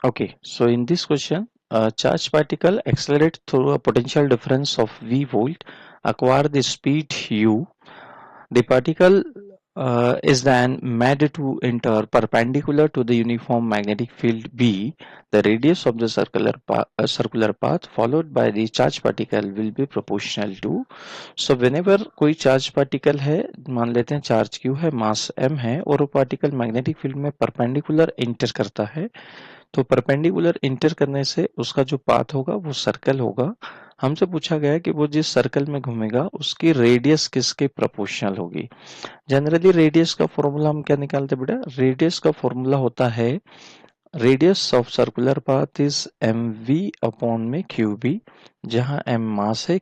Okay, so in this question, a charged particle accelerates through a potential difference of v volt, acquire the speed u. The particle is then made to enter perpendicular to the uniform magnetic field B. The radius of the circular path followed by the charged particle will be proportional to. So whenever कोई charged particle है, मान लेते हैं charge Q है, mass M है और वो particle magnetic field में perpendicular enter करता है, तो परपेंडिकुलर इंटर करने से उसका जो पाथ होगा वो सर्कल होगा। हमसे पूछा गया है कि वो जिस सर्कल में घूमेगा उसकी रेडियस किसके प्रोपोर्शनल होगी। जनरली रेडियस का फॉर्मूला हम क्या निकालते हैं बेटा, रेडियस का फॉर्मूला होता है radius of circular path is M V upon में क्यू बी, जहां एम मास है,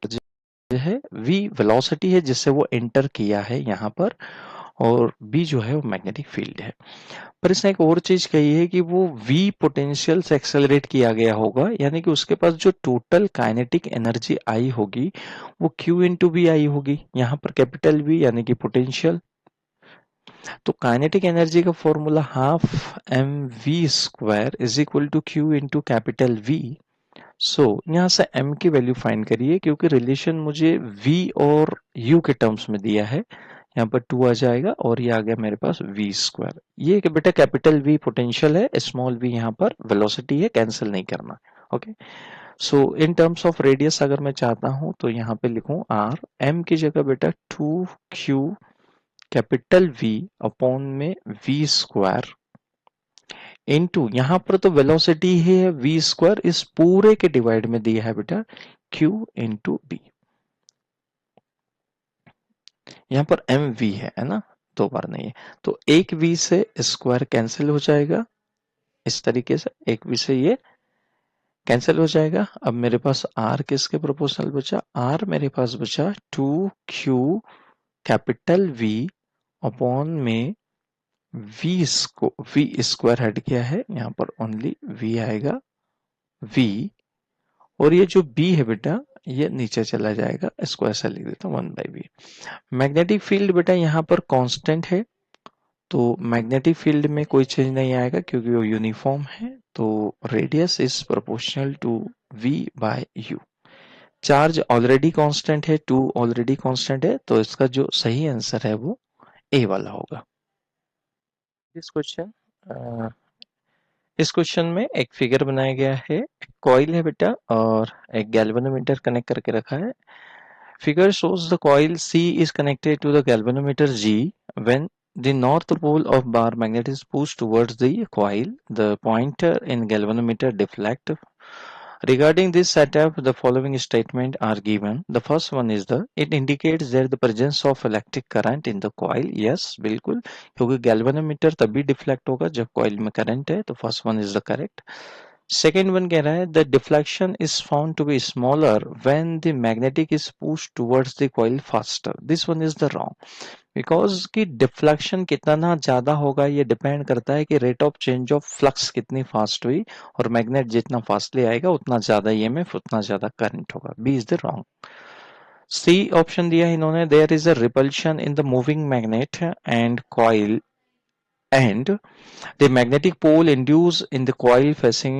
वी वेलोसिटी है जिससे वो एंटर किया है यहाँ पर, और बी जो है वो मैग्नेटिक फील्ड है। पर इसने एक और चीज कही है कि वो v पोटेंशियल से एक्सेलरेट किया गया होगा, यानी कि उसके पास जो टोटल काइनेटिक एनर्जी आई होगी वो q इंटू बी आई होगी, यहाँ पर कैपिटल v यानी कि पोटेंशियल। तो काइनेटिक एनर्जी का formula half M V square is equal to Q into capital v। So यहाँ से m की वैल्यू फाइंड करिए, क्योंकि रिलेशन मुझे v और u के टर्म्स में दिया है। यहाँ पर 2 आ जाएगा और ये आ गया मेरे पास v स्क्वायर। ये कि बेटा कैपिटल V पोटेंशियल है, स्मॉल v यहाँ पर वेलोसिटी है, कैंसिल नहीं करना। Okay, so in terms of radius अगर मैं चाहता हूँ तो यहाँ पे लिखूं r, m की जगह बेटा 2q कैपिटल V अपॉन में v स्क्वायर इनटू, यहाँ पर तो वेलोसिटी है v स्क्वायर, इस पूरे के डिवाइड में दिया है बेटा q इंटू b। यहाँ पर एम वी है ना, दो बार नहीं है, तो एक वी से स्क्वायर कैंसिल हो जाएगा, इस तरीके से एक वी से ये कैंसिल हो जाएगा। अब मेरे पास आर किसके प्रोपोर्शनल बचा, आर मेरे पास बचा 2q कैपिटल वी अपॉन में वी स्क्वायर हट गया है, यहाँ पर ओनली वी आएगा, वी, और ये जो बी है बेटा ये नीचे चला जाएगा, इसको ऐसा लिख देता हूँ 1/v। मैग्नेटिक फील्ड बेटा यहाँ पर कांस्टेंट है, तो मैग्नेटिक फील्ड में कोई चेंज नहीं आएगा क्योंकि वो यूनिफॉर्म है, तो radius is proportional to v by u। Charge already constant है, 2 ऑलरेडी कांस्टेंट है, तो इसका जो सही आंसर है वो ए वाला होगा। इस क्वेश्चन इस क्वेश्चन में एक फिगर बनाया गया है, एक कॉइल है बेटा और एक गैल्वेनोमीटर कनेक्ट करके रखा है। Figure shows the coil C is connected to the galvanometer G. When the north pole of bar magnet is pushed towards the coil, the pointer in galvanometer deflect. Regarding this setup, the following statements are given. The first one is it indicates there the presence of electric current in the coil. Yes, बिल्कुल, क्योंकि galvanometer तभी deflect होगा जब coil में current है, तो first one is the correct. Second one कह रहा है the deflection is found to be smaller when the magnetic is push towards the coil faster. This one is the wrong, because कि deflection कितना ज्यादा होगा ये डिपेंड करता है कि rate of change of flux कितनी फास्ट हुई, और मैग्नेट जितना फास्टली आएगा उतना ज्यादा ईएमएफ, उतना ज्यादा करंट होगा। B is the wrong. C option दिया है इन्होंने, there is a repulsion in the moving magnet and coil and the magnetic pole induced in the coil facing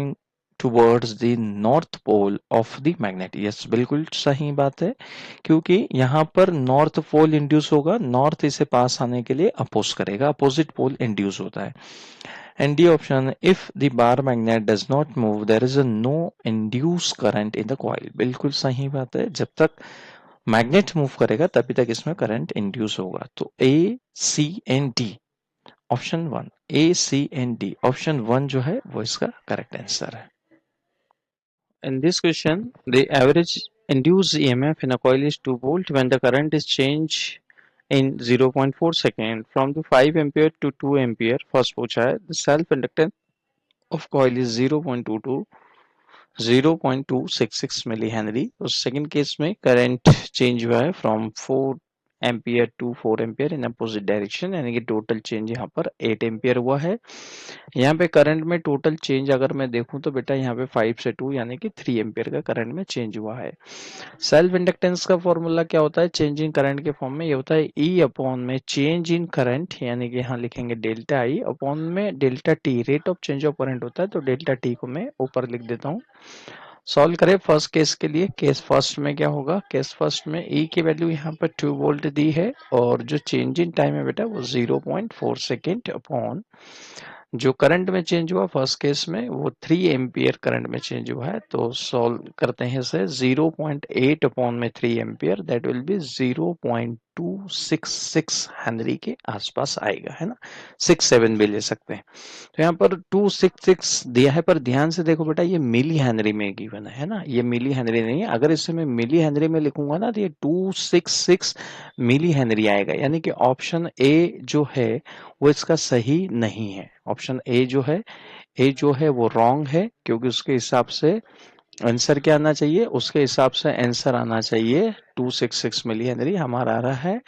towards the north pole of the magnet। yes, बिल्कुल सही बात है, क्योंकि यहाँ पर नॉर्थ पोल इंड्यूस होगा, नॉर्थ इसे पास आने के लिए अपोज करेगा, अपोजिट पोल इंड्यूस होता है। And D option, if the bar magnet does not move there is a no induce current in the coil. बिल्कुल सही बात है, जब तक मैग्नेट मूव करेगा तभी तक इसमें करंट इंड्यूस होगा। तो A C and D, option one, A C and D, option one जो है वो इसका करेक्ट आंसर है। In this question, the average induced EMF in a coil is 2 volt when the current is changed in 0.4 second from the 5 ampere to 2 ampere। First पूछा है the self inductance of coil is 0.22 0.266 milli henry. उस second case में current change हुआ है from 4 ampere to 4 ampere in opposite direction, यानी कि total change यहाँ पर 8 एम्पियर हुआ है। यहाँ पे करंट में टोटल चेंज अगर मैं देखूं तो बेटा यहाँ पे 5 से 2 यानी कि 3 एम्पियर का करंट में चेंज हुआ है। सेल्फ इंडक्टेंस का फॉर्मूला क्या होता है चेंज इन करंट के फॉर्म में, ये होता है ई अपॉन में चेंज इन करंट, यानी कि यहाँ लिखेंगे डेल्टा आई अपॉन में delta T, rate of change of current होता है, तो डेल्टा टी को मैं ऊपर लिख देता हूँ। सॉल्व करें फर्स्ट केस के लिए। केस फर्स्ट में क्या होगा, केस फर्स्ट में ई की वैल्यू यहाँ पर 2 वोल्ट दी है और जो चेंज इन टाइम है बेटा वो 0.4 सेकेंड अपॉन जो करंट में चेंज हुआ फर्स्ट केस में वो 3 एम्पियर करंट में चेंज हुआ है। तो सॉल्व करते हैं इसे, 0.8 अपॉन में 3 ampere that will be 0.266 Henry के आसपास आएगा, है ना, 6-7 भी ले सकते हैं। तो यहाँ पर 266 दिया है, पर ध्यान से देखो बेटा ये मिली हेनरी में गिवन है ना, ये मिली हेनरी नहीं है। अगर इसे मैं मिली हेनरी में लिखूंगा ना तो ये 266 मिली हेनरी आएगा, यानी कि ऑप्शन ए जो है वो इसका सही नहीं है। ऑप्शन ए जो है वो रॉन्ग है, क्योंकि उसके हिसाब से आंसर क्या आना चाहिए, उसके हिसाब से आंसर आना चाहिए 266 मिली हेनरी, हमारा आ रहा है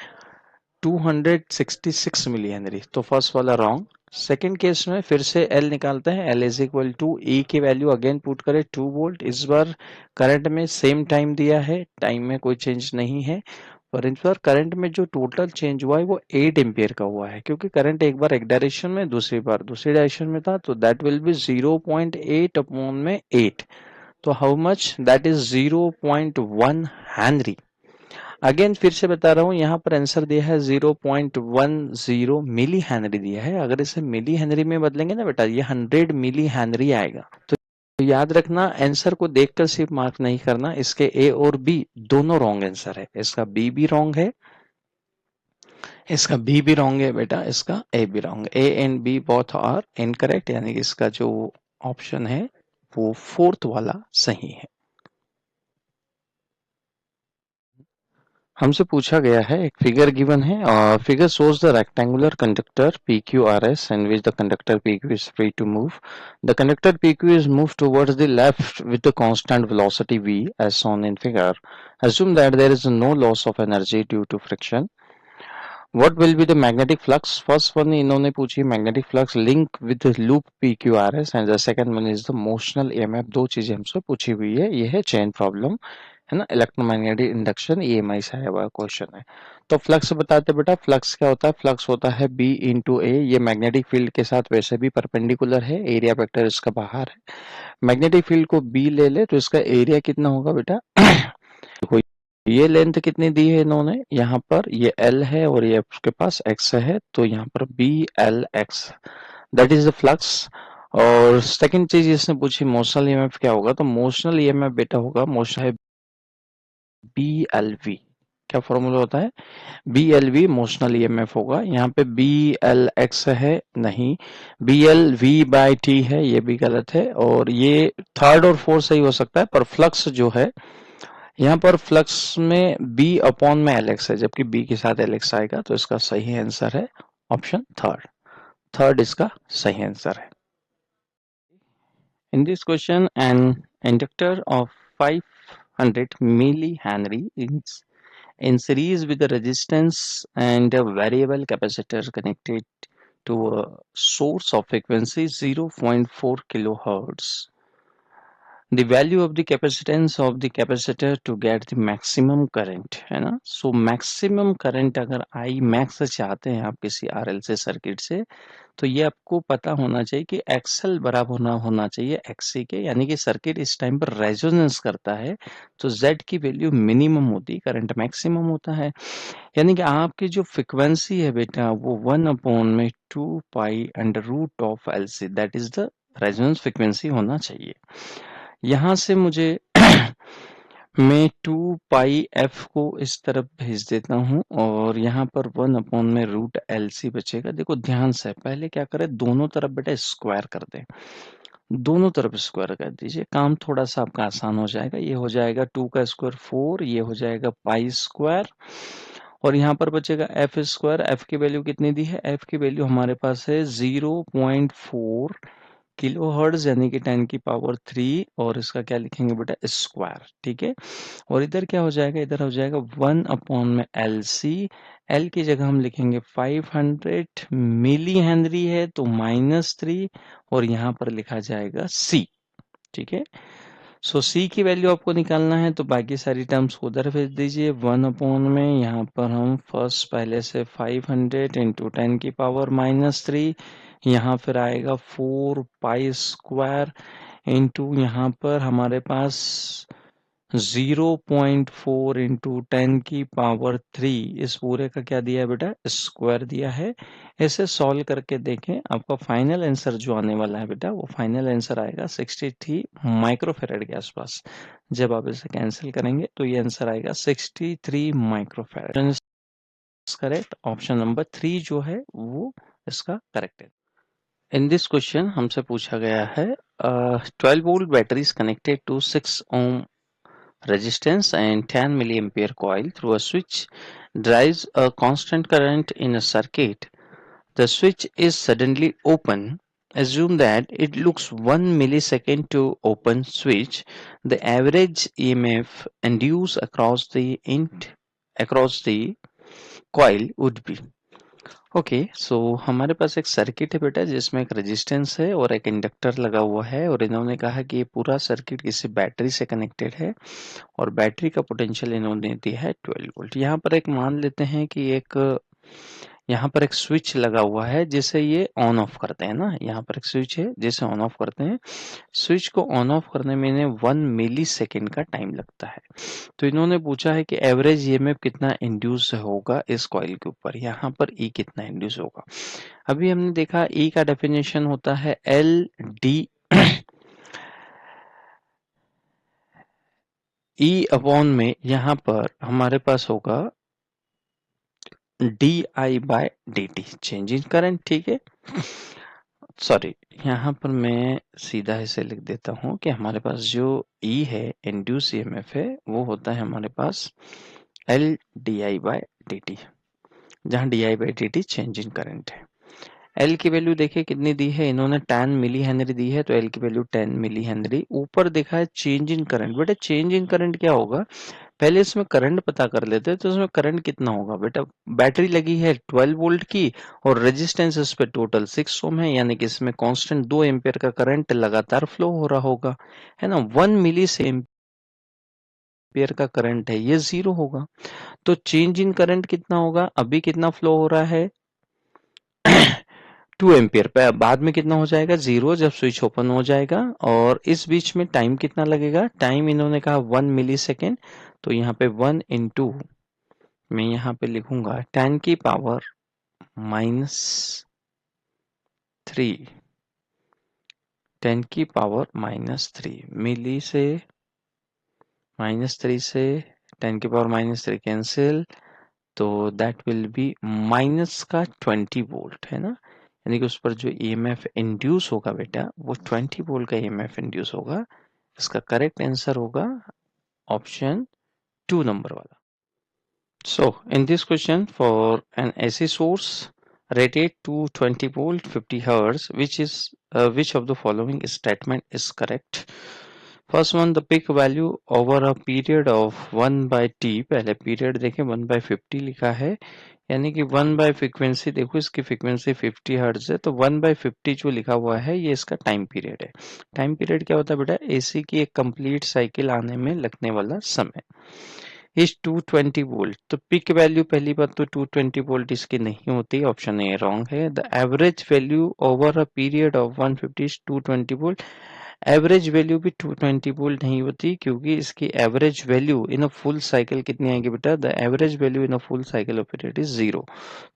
266 मिली हेनरी, तो फर्स्ट वाला रॉन्ग। सेकेंड केस में फिर से L निकालते हैं, L is equal to E की वैल्यू अगेन पुट करें 2 वोल्ट, इस बार करंट में सेम टाइम दिया है, टाइम में कोई चेंज नहीं है, पर इस बार करंट में जो टोटल चेंज हुआ है वो 8 एम्पियर का हुआ है, क्योंकि करंट एक बार एक डायरेक्शन में दूसरी बार दूसरी डायरेक्शन में था, तो दैट विल बी 0.8 अपॉन में 8, तो how much, that is 0.1 Henry. Again फिर से बता रहा हूँ, यहाँ पर आंसर दिया है 0.10 मिली हेनरी दिया है। अगर इसे मिली हेनरी में बदलेंगे ना बेटा ये 100 मिली हेनरी आएगा। तो याद रखना आंसर को देखकर सिर्फ मार्क नहीं करना, इसके ए और बी दोनों रॉन्ग आंसर है, इसका बी भी रॉन्ग है, इसका बी भी रॉन्ग है बेटा, इसका ए भी रॉन्ग है। A and B both are incorrect, यानी कि इसका जो ऑप्शन है वो फोर्थ वाला सही है। हमसे पूछा गया है, एक फिगर गिवन है, figure shows the rectangular conductor PQRS in which the conductor PQ is free to move. The conductor PQ is moved towards the left with the constant velocity v as shown in figure. Assume that there is no loss of energy due to friction. What will be the magnetic flux? First one इन्होंने पूछी magnetic flux link with the loop PQRS and the second one is the motional EMF। दो चीजें हमसे पूछी हुई है, ये है चेन प्रॉब्लम, है ना, इलेक्ट्रोमैग्नेटिक इंडक्शन EMI से आया हुआ क्वेश्चन है। तो फ्लक्स बताते बेटा, फ्लक्स क्या होता है, फ्लक्स होता है B इंटू ए, ये मैग्नेटिक फील्ड के साथ वैसे भी परपेंडिकुलर है, एरिया वेक्टर इसका बाहर है, मैग्नेटिक फील्ड को B ले ले तो इसका एरिया कितना होगा बेटा देखो ये लेंथ कितनी दी है इन्होंने, यहाँ पर ये L है और ये उसके पास X है, तो यहाँ पर BLX that is the flux. और सेकंड चीज इसने पूछी मोशनल ईएमएफ क्या होगा, तो मोशनल ईएमएफ बेटा होगा मोशन है BLV। क्या फॉर्मूला होता है, BLV मोशनल ईएमएफ होगा। यहाँ पे BLX है नहीं, BLV/T है, ये भी गलत है, और ये थर्ड और फोर्थ सही हो सकता है, पर फ्लक्स जो है यहाँ पर फ्लक्स में B अपॉन में LX है, जबकि B के साथ LX आएगा, तो इसका सही आंसर है ऑप्शन थर्ड, थर्ड इसका सही आंसर है। In this question, an inductor of 500 millihenry in series with a resistance and a variable capacitor connected to a source of frequency 0.4 kilohertz. The value of the capacitance of the capacitor to get the maximum current, है ना। So maximum current अगर I max चाहते हैं आप किसी RLC circuit से, तो ये आपको पता होना चाहिए कि XL बराबर होना चाहिए XC के, यानी कि सर्किट इस टाइम पर रेजोनेंस करता है, तो Z की वैल्यू मिनिमम होती है, करंट मैक्सिमम होता है, यानी कि आपकी जो फ्रिक्वेंसी है बेटा वो 1/2π√LC that is the resonance frequency होना चाहिए। यहाँ से मुझे मैं 2πf को इस तरफ भेज देता हूँ और यहाँ पर 1/√LC बचेगा। देखो ध्यान से, पहले क्या करें, दोनों तरफ बेटा स्क्वायर कर दें, दोनों तरफ स्क्वायर कर दीजिए, काम थोड़ा सा आपका आसान हो जाएगा। ये हो जाएगा 2 का स्क्वायर 4, ये हो जाएगा पाई स्क्वायर, और यहाँ पर बचेगा एफ स्क्वायर। एफ की वैल्यू कितनी दी है, एफ की वैल्यू हमारे पास है 0.4 किलोहर्ट्ज यानी कि 10 की पावर 3 और इसका क्या लिखेंगे बेटा स्क्वायर, ठीक है। और इधर क्या हो जाएगा, इधर हो जाएगा 1 अपॉन में एल सी, एल की जगह हम लिखेंगे 500 मिली हेनरी है तो -3 और यहाँ पर लिखा जाएगा सी, ठीक है। सो सी की वैल्यू आपको निकालना है तो बाकी सारी टर्म्स को उधर भेज दीजिए 1 अपॉन में, यहाँ पर हम फर्स्ट पहले से 500 इंटू 10 की पावर -3, यहाँ फिर आएगा 4 पाई स्क्वायर इंटू यहाँ पर हमारे पास 0.4 इंटू 10 की पावर 3, इस पूरे का क्या दिया है बेटा स्क्वायर दिया है। इसे सॉल्व करके देखें, आपका फाइनल आंसर जो आने वाला है बेटा वो फाइनल आंसर आएगा 63 माइक्रोफेरेड के आसपास। जब आप इसे कैंसिल करेंगे तो ये आंसर आएगा 63 माइक्रोफेरेड। करेक्ट, ऑप्शन नंबर 3 जो है वो इसका करेक्ट है। इन दिस क्वेश्चन हमसे पूछा गया है 12 volt battery is connected to 6 ohm resistance and 10 milliampere coil through a switch drives a constant current in a circuit. The switch is suddenly open. Assume that it looks 1 millisecond to open switch. The average EMF induced across the coil would be. Okay so हमारे पास एक circuit है बेटा जिसमें एक resistance है और एक inductor लगा हुआ है और इन्होंने कहा कि ये पूरा सर्किट किसी बैटरी से कनेक्टेड है और बैटरी का पोटेंशियल इन्होंने दिया है 12 वोल्ट। यहाँ पर एक मान लेते हैं कि यहाँ पर एक स्विच लगा हुआ है जिसे ये ऑन ऑफ करते हैं ना, यहाँ पर एक स्विच है जिसे ऑन ऑफ करते हैं। स्विच को ऑन ऑफ करने में इन्हें 1 मिली सेकेंड का टाइम लगता है। तो इन्होंने पूछा है कि एवरेज ईएमएफ कितना इंड्यूस होगा इस कॉइल के ऊपर, यहाँ पर ई कितना इंड्यूस होगा। अभी हमने देखा ई का डेफिनेशन होता है एल डी ई अपॉन में यहाँ पर हमारे पास होगा D I by D T, change in current, ठीक है। सॉरी, यहाँ पर मैं सीधा इसे लिख देता हूँ कि हमारे पास जो ई है इंड्यूस ईएमएफ है वो होता है हमारे पास L D I by D T, जहाँ D I by D T change in current है। एल की वैल्यू देखिए कितनी दी है इन्होंने 10 मिली हेनरी दी है तो एल की वैल्यू 10 मिली हेनरी। ऊपर देखा है चेंज इन करंट, बेटा चेंज इन करंट क्या होगा, पहले इसमें करंट पता कर लेते हैं तो इसमें करंट कितना होगा बेटा। बैटरी लगी है 12 वोल्ट की और रेजिस्टेंस इस पे टोटल 6 ओम है, यानी कि इसमें कांस्टेंट 2 एम्पियर का करंट लगातार फ्लो हो रहा होगा, है ना। 1 मिली से एम्पियर का करंट है ये 0 होगा, तो चेंज इन करंट कितना होगा, अभी कितना फ्लो हो रहा है 2 एम्पियर पे, बाद में कितना हो जाएगा 0 जब स्विच ओपन हो जाएगा। और इस बीच में टाइम कितना लगेगा, टाइम इन्होंने कहा 1 मिली सेकेंड, तो यहाँ पे 1 इंटू मैं यहाँ पे लिखूंगा 10 की पावर -3, 10 की पावर -3 मिली से -3 से 10 की पावर -3 कैंसिल, तो दैट विल बी माइनस का 20 वोल्ट, है ना। यानी कि उस पर जो ईएमएफ इंड्यूस होगा बेटा वो 20 वोल्ट का ईएमएफ इंड्यूस होगा। इसका करेक्ट आंसर होगा ऑप्शन 2 नंबर वाला। So in this question for an AC source rated to 20 volt 50 hertz, which of the following statement is correct? First one, the peak value over a period of 1 by t, पहले period देखें 1 by 50 लिखा है, यानी कि 1 by frequency देखो इसकी frequency 50 hertz है तो 1 by 50 जो लिखा हुआ है ये इसका टाइम पीरियड है। टाइम पीरियड क्या होता है बेटा, एसी की एक कंप्लीट साइकिल आने में लगने वाला समय। इज 220 वोल्ट, तो पिक वैल्यू पहली बात तो 220 वोल्ट इसकी नहीं होती, ऑप्शन ए रॉन्ग है। The average value over a period of 150 is 220 volt, average value भी 220 वोल्ट नहीं होती क्योंकि इसकी average value in a full cycle कितनी आएगी बेटा, the average value in a full cycle of period is 0।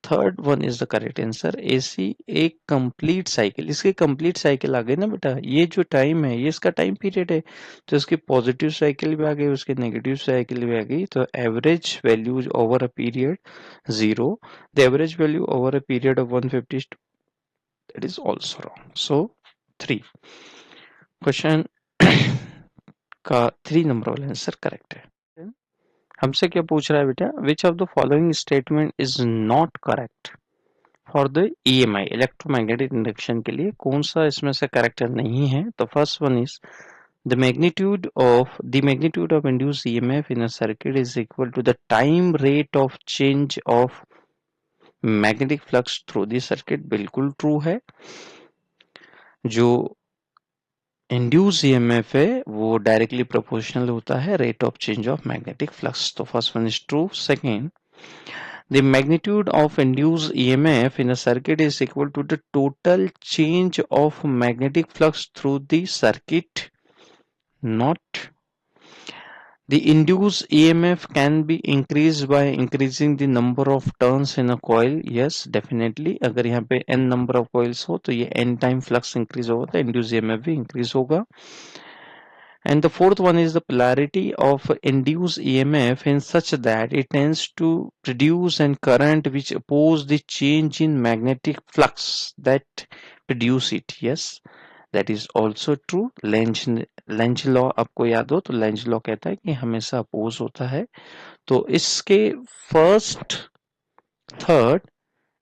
Third one is the correct answer, AC एक complete cycle, इसकी कंप्लीट साइकिल आ गई ना बेटा, ये जो टाइम है ये इसका टाइम पीरियड है, तो इसकी पॉजिटिव साइकिल भी आ गई उसकी नेगेटिव साइकिल भी आ गई, तो average value over a period 0, the average value over a period of 150 that is also wrong. So 3 question का 3 नंबर वाला आंसर करेक्ट है। हमसे क्या पूछ रहा है बेटा, which of the following statement is not correct. For the EMI electromagnetic induction के लिए कौन सा इसमें से करेक्ट नहीं है? तो first one is the magnitude of induced EMF in a circuit is equal to the time rate of change of magnetic flux through the circuit. बिल्कुल ट्रू है। जो इंड्यूस EMF है वो डायरेक्टली प्रोपोर्शनल होता है rate of change of magnetic flux. तो first one is true. Second, the magnitude of induced EMF in a circuit is equal to the total change of magnetic flux through the circuit. Not. The induced EMF can be increased by increasing the number of turns in a coil. Yes, definitely. अगर यहाँ पे n number of coils हो तो ये n time flux increase होगा तो induced EMF भी increase होगा। And the fourth one is the polarity of induced EMF in such that it tends to produce an current which oppose the change in magnetic flux that produce it. Yes, that is also true. Lenz law आपको याद हो तो Lenz law कहता है कि हमेशा oppose होता है। तो इसके first, third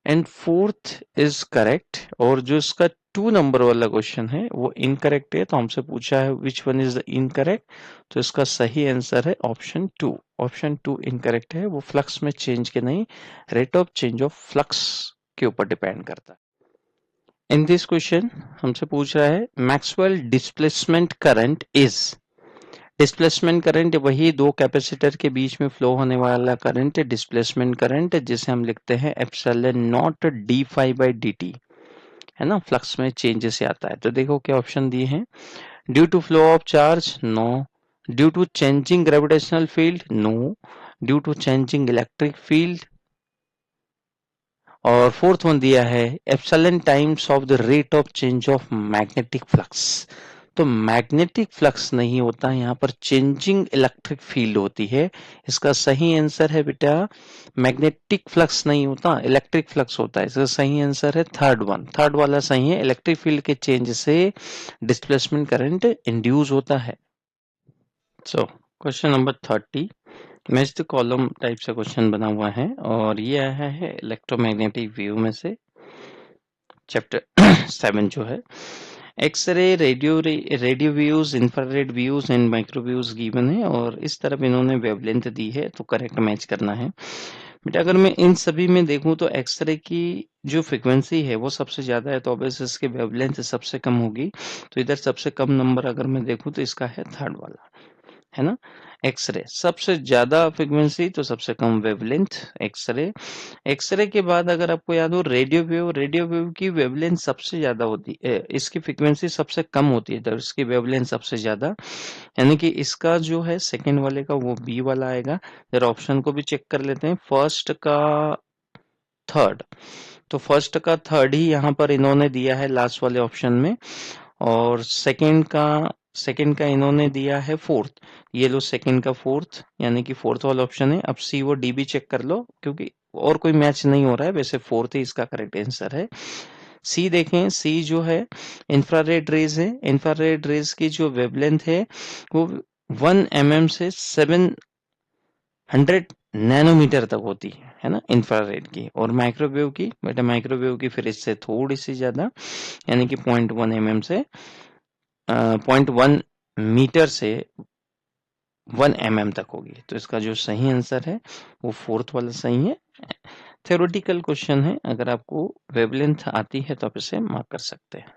and fourth is correct. और जो इसका 2 नंबर वाला क्वेश्चन है वो इनकरेक्ट है। तो हमसे पूछा है which one is the incorrect, तो इसका सही आंसर है ऑप्शन 2। ऑप्शन 2 इनकरेक्ट है। वो फ्लक्स में चेंज के नहीं, rate of change of flux के ऊपर डिपेंड करता है। इन दिस क्वेश्चन हमसे पूछ रहा है Maxwell displacement current is. Displacement current वही दो कैपेसिटर के बीच में फ्लो होने वाला करंट है डिस्प्लेसमेंट करंट, जिसे हम लिखते हैं epsilon naught D phi by D T, है ना। फ्लक्स में चेंजेस से आता है। तो देखो क्या ऑप्शन दिए हैं। Due to flow of charge, no. Due to changing gravitational field, no. Due to changing electric field, और फोर्थ वन दिया है epsilon times of the rate of change of magnetic flux. तो मैग्नेटिक फ्लक्स नहीं होता, यहाँ पर changing electric field होती है। इसका सही आंसर है बेटा, मैग्नेटिक फ्लक्स नहीं होता, इलेक्ट्रिक फ्लक्स होता है। इसका सही आंसर है थर्ड वन। थर्ड वाला सही है। इलेक्ट्रिक फील्ड के चेंज से डिस्प्लेसमेंट करंट इंड्यूस होता है। So question number 30 match the column type से क्वेश्चन बना हुआ है और ये आया है इलेक्ट्रोमैग्नेटिक व्यू में से, चैप्टर 7 जो है। X ray, radio waves, infrared waves and micro waves given है और इस तरफ इन्होंने वेवलेंथ दी है, तो करेक्ट मैच करना है बेटा। अगर मैं इन सभी में देखूं तो एक्सरे की जो फ्रीक्वेंसी है वो सबसे ज्यादा है, तो ऑब्वियस इसके वेवलेंथ सबसे कम होगी। तो इधर सबसे कम नंबर अगर मैं देखूं तो इसका है थर्ड वाला, है ना। एक्सरे सबसे ज्यादा फ्रीक्वेंसी तो सबसे कम वेवलेंथ एक्सरे। एक्सरे के बाद अगर आपको याद हो रेडियो वेव की वेवलेंथ सबसे ज्यादा होती है, इसकी फ्रीक्वेंसी सबसे कम होती है तो इसकी वेवलेंथ सबसे ज्यादा, यानी कि इसका जो है सेकंड वाले का वो बी वाला आएगा। जरा ऑप्शन को भी चेक कर लेते हैं, फर्स्ट का थर्ड। तो फर्स्ट का थर्ड ही यहाँ पर इन्होंने दिया है लास्ट वाले ऑप्शन में, और सेकंड का इन्होंने दिया है फोर्थ। ये लो सेकंड का फोर्थ, यानी कि फोर्थ वाला ऑप्शन है। अब सी वो डी भी चेक कर लो क्योंकि और कोई मैच नहीं हो रहा है, वैसे फोर्थ ही इसका करेक्ट आंसर है। सी देखें, सी जो है इंफ्रारेड रेज है। इंफ्रारेड रेज की जो वेवलेंथ है वो 1 mm से 700 नैनोमीटर तक होती है ना इंफ्रारेड की। और माइक्रोवेव की बेटा, माइक्रोवेव की फिर इससे थोड़ी सी ज्यादा, यानी कि 0.1 mm से 0.1 मीटर से 1 mm तक होगी। तो इसका जो सही आंसर है वो फोर्थ वाला सही है। थ्योरेटिकल क्वेश्चन है, अगर आपको वेवलेंथ आती है तो आप इसे मार्क कर सकते हैं।